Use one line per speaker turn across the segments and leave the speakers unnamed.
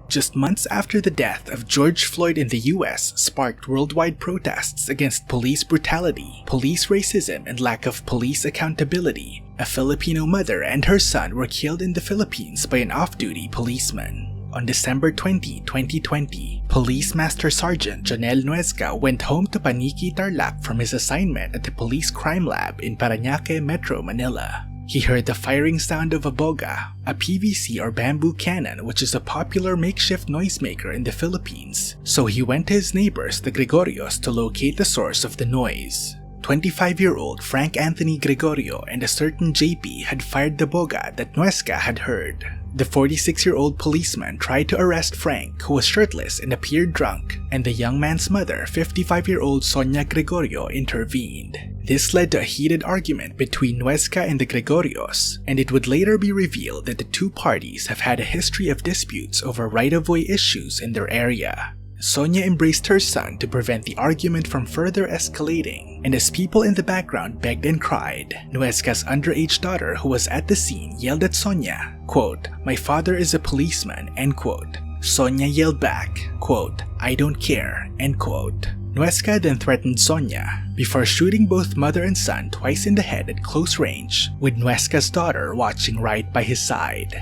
Just months after the death of George Floyd in the US sparked worldwide protests against police brutality, police racism, and lack of police accountability, a Filipino mother and her son were killed in the Philippines by an off-duty policeman. On December 20, 2020, Police Master Sergeant Jonel Nuezca went home to Paniqui, Tarlac from his assignment at the Police Crime Lab in Parañaque, Metro Manila. He heard the firing sound of a Boga, a PVC or bamboo cannon which is a popular makeshift noisemaker in the Philippines, so he went to his neighbors, the Gregorios, to locate the source of the noise. 25-year-old Frank Anthony Gregorio and a certain JP had fired the Boga that Nuezca had heard. The 46-year-old policeman tried to arrest Frank, who was shirtless and appeared drunk, and the young man's mother, 55-year-old Sonia Gregorio, intervened. This led to a heated argument between Nuezca and the Gregorios, and it would later be revealed that the two parties have had a history of disputes over right-of-way issues in their area. Sonia embraced her son to prevent the argument from further escalating, and as people in the background begged and cried, Nuezca's underage daughter who was at the scene yelled at Sonia, quote, "My father is a policeman," end quote. Sonia yelled back, quote, "I don't care," end quote. Nuezca then threatened Sonia, before shooting both mother and son twice in the head at close range, with Nuezca's daughter watching right by his side.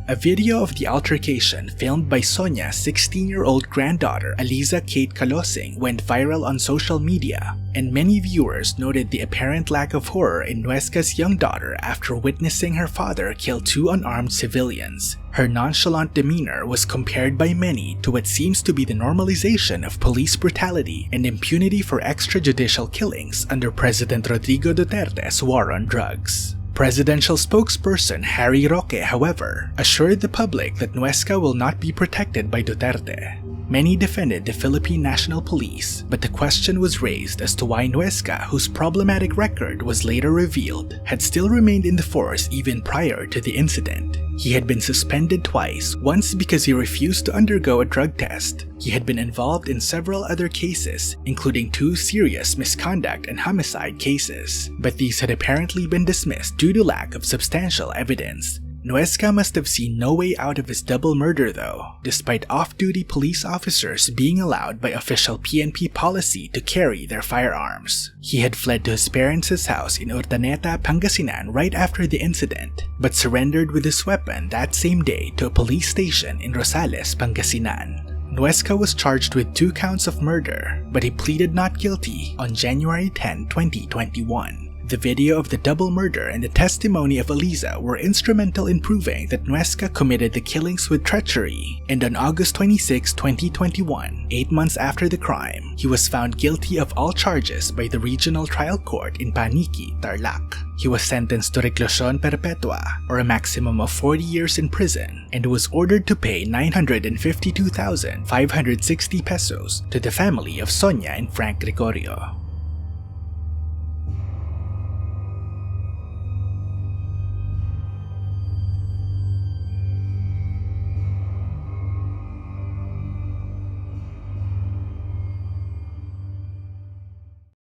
A video of the altercation filmed by Sonia's 16-year-old granddaughter Aliza Kate Calosing went viral on social media, and many viewers noted the apparent lack of horror in Nuezca's young daughter after witnessing her father kill two unarmed civilians. Her nonchalant demeanor was compared by many to what seems to be the normalization of police brutality and impunity for extrajudicial killings under President Rodrigo Duterte's war on drugs. Presidential spokesperson Harry Roque, however, assured the public that Nuezca will not be protected by Duterte. Many defended the Philippine National Police, but the question was raised as to why Nuezca, whose problematic record was later revealed, had still remained in the force even prior to the incident. He had been suspended twice, once because he refused to undergo a drug test. He had been involved in several other cases, including 2 serious misconduct and homicide cases, but these had apparently been dismissed due to lack of substantial evidence. Nuezca must have seen no way out of his double murder though, despite off-duty police officers being allowed by official PNP policy to carry their firearms. He had fled to his parents' house in Urdaneta, Pangasinan right after the incident, but surrendered with his weapon that same day to a police station in Rosales, Pangasinan. Nuezca was charged with 2 counts of murder, but he pleaded not guilty on January 10, 2021. The video of the double murder and the testimony of Aliza were instrumental in proving that Nuezca committed the killings with treachery, and on August 26, 2021, 8 months after the crime, he was found guilty of all charges by the Regional Trial Court in Paniqui, Tarlac. He was sentenced to reclusión perpetua, or a maximum of 40 years in prison, and was ordered to pay 952,560 pesos to the family of Sonia and Frank Gregorio.